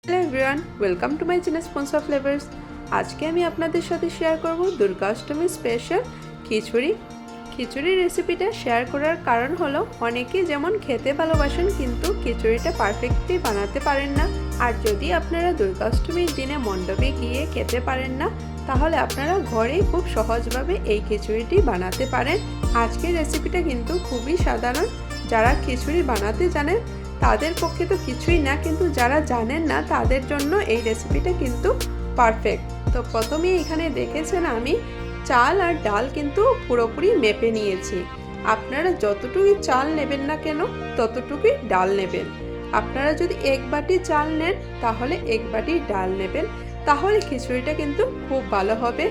Hello everyone, welcome to my channel sponsor flavours. আজকে আমি আপনাদের সাথে শেয়ার করব দুর্গাষ্টমী স্পেশাল খিচুড়ি। খিচুড়ি রেসিপিটা শেয়ার করার কারণ হলো অনেকেই যেমন খেতে ভালোবাসেন কিন্তু খিচুড়িটা পারফেক্টলি বানাতে পারেন না। আর যদি আপনারা দুর্গাষ্টমীর দিনে মণ্ডপে গিয়ে খেতে পারেন না, তাহলে আপনারা ঘরেই খুব সহজভাবে এই খিচুড়িটি বানাতে পারেন। আজকের রেসিপিটা কিন্তু খুবই সাধারণ। যারা খিচুড়ি বানাতে জানেন তাদের পক্ষে তো কিছুই না, কিন্তু যারা জানেন না তাদের জন্য এই রেসিপিটা কিন্তু পারফেক্ট। তো প্রথমে এখানে দেখেছেন আমি চাল আর ডাল কিন্তু পুরোপুরি মেপে নিয়েছি। আপনারা যতটুকুই চাল নেবেন না কেন ততটুকুই ডাল নেবেন। আপনারা যদি এক বাটি চাল নেন তাহলে এক বাটি ডাল নেবেন, তাহলে খিচুড়িটা কিন্তু খুব ভালো হবে।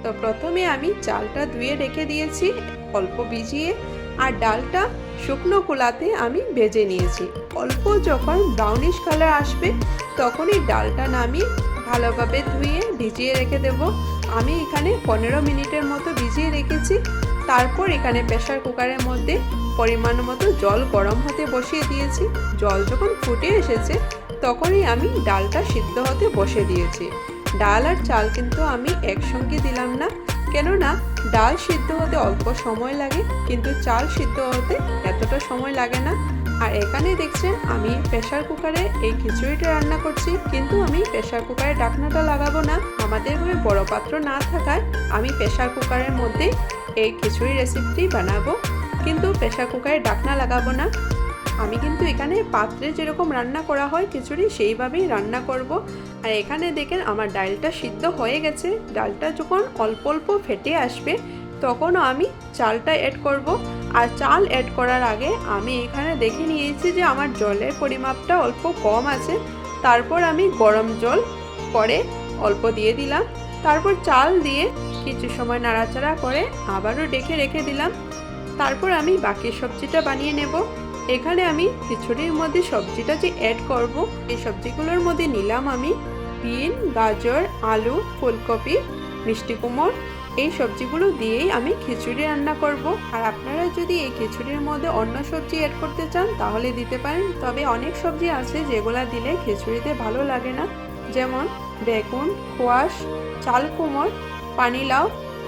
তো প্রথমে আমি চালটা ধুয়ে রেখে দিয়েছি অল্প ভিজিয়ে, আর ডালটা শুকনো খোলাতে আমি ভেজে নিয়েছি। অল্প যখন ব্রাউনিশ কালার আসবে তখনই ডালটা নামিয়ে ভালোভাবে ধুয়ে ভিজিয়ে রেখে দেব। আমি এখানে 15 মিনিটের মতো ভিজিয়ে রেখেছি। তারপর এখানে প্রেসার কুকারের মধ্যে পরিমাণ মতো জল গরম হতে বসিয়ে দিয়েছি। জল যখন ফুটে এসেছে তখনই আমি ডালটা সিদ্ধ হতে বসে দিয়েছি। ডাল আর চাল কিন্তু আমি একসঙ্গে দিলাম না, কেননা ডাল সিদ্ধ হতে অল্প সময় লাগে কিন্তু চাল সিদ্ধ হতে এতটা সময় লাগে না। আর এখানে দেখছেন আমি প্রেসার কুকারে এই খিচুড়িটা রান্না করছি, কিন্তু আমি প্রেসার কুকারে ঢাকনাটা লাগাবো না। আমাদের ঘরে বড় পাত্র না থাকায় আমি প্রেসার কুকারের মধ্যে এই খিচুড়ি রেসিপিটি বানাবো, কিন্তু প্রেসার কুকারে ঢাকনা লাগাবো না। আমি কিন্তু এখানে পাত্রে যেরকম রান্না করা হয় খিচুড়ি সেইভাবেই রান্না করব। আর এখানে দেখেন আমার ডালটা সিদ্ধ হয়ে গেছে। ডালটা যখন অল্প অল্প ফেটে আসবে তখনও আমি চালটা অ্যাড করব। আর চাল অ্যাড করার আগে আমি এখানে দেখে নিয়েছি যে আমার জলের পরিমাপটা অল্প কম আছে। তারপর আমি গরম জল করে অল্প দিয়ে দিলাম। তারপর চাল দিয়ে কিছু সময় নাড়াচাড়া করে আবারও রেখে দিলাম। তারপর আমি বাকি সবজিটা বানিয়ে নেব। এখানে আমি খিচুড়ির মধ্যে সবজিটা যে অ্যাড করব, এই সবজিগুলোর মধ্যে নিলাম আমি বিন, গাজর, আলু, ফুলকপি, মিষ্টি কুমড়। এই সবজিগুলো দিয়েই আমি খিচুড়ি রান্না করব। আর আপনারা যদি এই খিচুড়ির মধ্যে অন্য সবজি অ্যাড করতে চান তাহলে দিতে পারেন, তবে অনেক সবজি আছে যেগুলো দিলে খিচুড়িতে ভালো লাগে না, যেমন বেগুন, কোয়াশ, চাল কুমড়, পানিলাউ।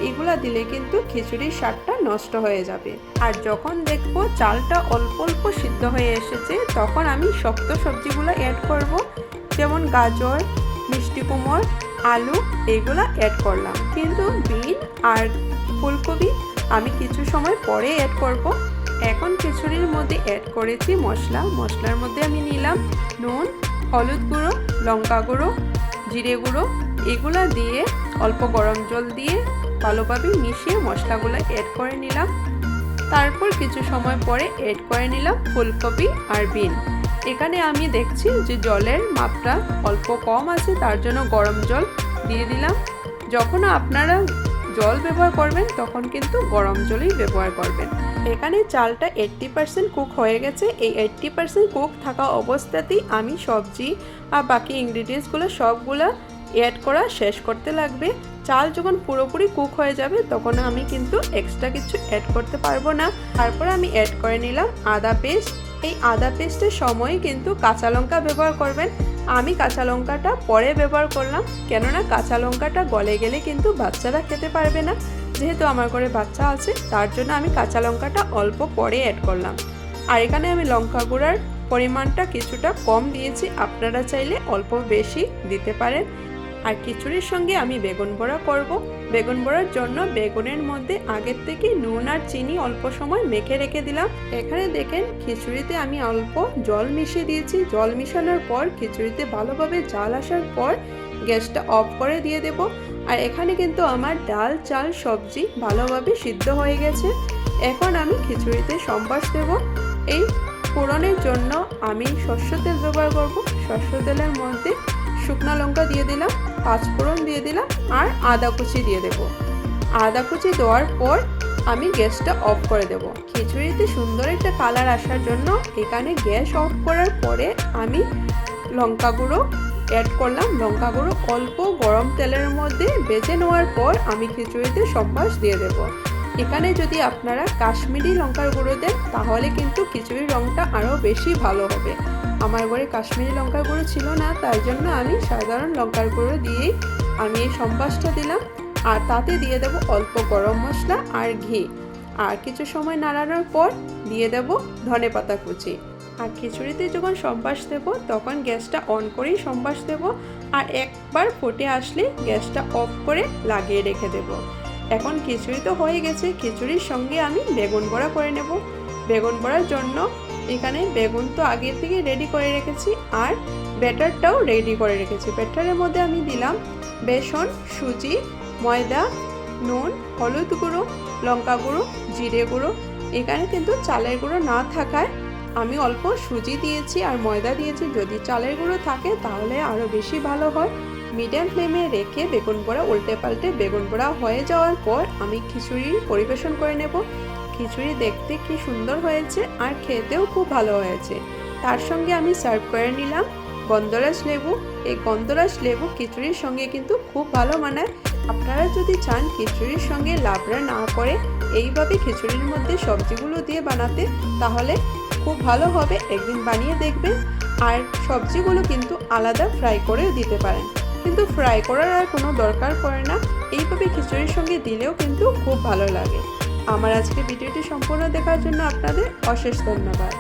এগুলা দিলে কিন্তু খিচুড়ির স্বাদটা নষ্ট হয়ে যাবে। আর যখন দেখবো চালটা অল্প অল্প সিদ্ধ হয়ে এসেছে তখন আমি শক্ত সবজিগুলো অ্যাড করব, যেমন গাজর, মিষ্টি কুমড়, আলু, এগুলা অ্যাড করলাম। কিন্তু বিন আর ফুলকপি আমি কিছু সময় পরে অ্যাড করব। এখন খিচুড়ির মধ্যে অ্যাড করেছি মশলার মধ্যে আমি নিলাম নুন, হলুদ গুঁড়ো, লঙ্কা গুঁড়ো, জিরে গুঁড়ো। এগুলা দিয়ে অল্প গরম জল দিয়ে ভালোভাবে মিশিয়ে মশলাগুলো অ্যাড করে নিলাম। তারপর কিছু সময় পরে অ্যাড করে নিলাম ফুলকপি আর বিন। এখানে আমি দেখছি যে জলের মাপটা অল্প কম আছে, তার জন্য গরম জল দিয়ে দিলাম। যখন আপনারা জল ব্যবহার করবেন তখন কিন্তু গরম জলই ব্যবহার করবেন। এখানে চালটা 80% কুক হয়ে গেছে। এই 80% কুক থাকা অবস্থাতেই আমি সবজি আর বাকি ইনগ্রিডিয়েন্টসগুলো সবগুলো অ্যাড করা শেষ করতে লাগবে। চাল যখন পুরোপুরি কুক হয়ে যাবে তখন আমি কিন্তু এক্সট্রা কিছু অ্যাড করতে পারবো না। তারপর আমি অ্যাড করে নিলাম আদা পেস্ট। এই আদা পেস্টের সময় কিন্তু কাঁচা লঙ্কা ব্যবহার করবেন। আমি কাঁচা লঙ্কাটা পরে ব্যবহার করলাম, কেননা কাঁচা লঙ্কাটা গলে গেলে কিন্তু বাচ্চারা খেতে পারবে না। যেহেতু আমার ঘরে বাচ্চা আছে তার জন্য আমি কাঁচা লঙ্কাটা অল্প পরে অ্যাড করলাম। আর এখানে আমি লঙ্কা গুঁড়ার পরিমাণটা কিছুটা কম দিয়েছি, আপনারা চাইলে অল্প বেশি দিতে পারেন। আর খিচুড়ির সঙ্গে আমি বেগুন বড়া করব। বেগুন বড়ার জন্য বেগুনের মধ্যে আগের থেকে নুন আর চিনি অল্প সময় মেখে রেখে দিলাম। এখানে দেখেন খিচুড়িতে আমি অল্প জল মিশিয়ে দিয়েছি। জল মিশানোর পর খিচুড়িতে ভালোভাবে জাল আসার পর গ্যাসটা অফ করে দিয়ে দেব। আর এখানে কিন্তু আমার ডাল, চাল, সবজি ভালোভাবে সিদ্ধ হয়ে গেছে। এখন আমি খিচুড়িতে সম্বাস দেব। এই ফোড়নের জন্য আমি সরষের তেল ব্যবহার করব। সরষের তেলের মধ্যে শুকনো লঙ্কা দিয়ে দিলাম, পাঁচফোড়ন দিয়ে দিলাম আর আদা কুচি দিয়ে দেব। আদা কুচি দেওয়ার পর আমি গ্যাসটা অফ করে দেব। খিচুড়িতে সুন্দর একটা কালার আসার জন্য এখানে গ্যাস অফ করার পরে আমি লঙ্কা গুঁড়ো অ্যাড করলাম। লঙ্কা গুঁড়ো অল্প গরম তেলের মধ্যে ভেজে নেওয়ার পর আমি খিচুড়িতে সম্বাস দিয়ে দেব। এখানে যদি আপনারা কাশ্মীরি লঙ্কার গুঁড়ো দেন তাহলে কিন্তু খিচুড়ির রঙটা আরও বেশি ভালো হবে। আমার ঘরে কাশ্মীরি লঙ্কার গুঁড়ো ছিল না, তাই জন্য আমি সাধারণ লঙ্কার গুঁড়ো দিয়েই আমি এই সম্বাসটা দিলাম। আর তাতে দিয়ে দেব অল্প গরম মশলা আর ঘি। আর কিছু সময় নাড়ানোর পর দিয়ে দেব ধনেপাতা কুচি। আর খিচুড়িতে যখন সম্বাস দেব তখন গ্যাসটা অন করেই সম্বাস দেব। আর একবার ফুটে আসলে গ্যাসটা অফ করে লাগিয়ে রেখে দেব। এখন খিচুড়ি তো হয়ে গেছে, খিচুড়ির সঙ্গে আমি বেগুন বড়া করে নেব। বেগুন বড়ার জন্য এখানে বেগুন তো আগে থেকে রেডি করে রেখেছি আর ব্যাটারটাও রেডি করে রেখেছি। ব্যাটারের মধ্যে আমি দিলাম বেসন, সুজি, ময়দা, নুন, হলুদ গুঁড়ো, লঙ্কা গুঁড়ো, জিরে গুঁড়ো। এখানে কিন্তু চালের গুঁড়ো না থাকায় আমি অল্প সুজি দিয়েছি আর ময়দা দিয়েছি। যদি চালের গুঁড়ো থাকে তাহলে আরও বেশি ভালো হয়। মিডিয়াম ফ্লেমে রেখে বেগুন বড়া উল্টে পাল্টে বেগুন বড়া হয়ে যাওয়ার পর আমি খিচুড়ি পরিবেশন করে নেব। খিচুড়ি দেখতে কি সুন্দর হয়েছে আর খেতেও খুব ভালো হয়েছে। তার সঙ্গে আমি সার্ভ করে নিলাম গন্ধরাজ লেবু। এই গন্ধরাজ লেবু খিচুড়ির সঙ্গে কিন্তু খুব ভালো মানায়। আপনারা যদি চান খিচুড়ির সঙ্গে লাবড়া না করে এইভাবে খিচুড়ির মধ্যে সবজিগুলো দিয়ে বানাতে, তাহলে খুব ভালো হবে। একদিন বানিয়ে দেখবেন। আর সবজিগুলো কিন্তু আলাদা ফ্রাই করেও দিতে পারেন, কিন্তু ফ্রাই করার আর কোনো দরকার পড়ে না। এইভাবে খিচুড়ির সঙ্গে দিলেও কিন্তু খুব ভালো লাগে। আমার আজকে ভিডিওটি সম্পূর্ণ দেখার জন্য আপনাদের অশেষ ধন্যবাদ।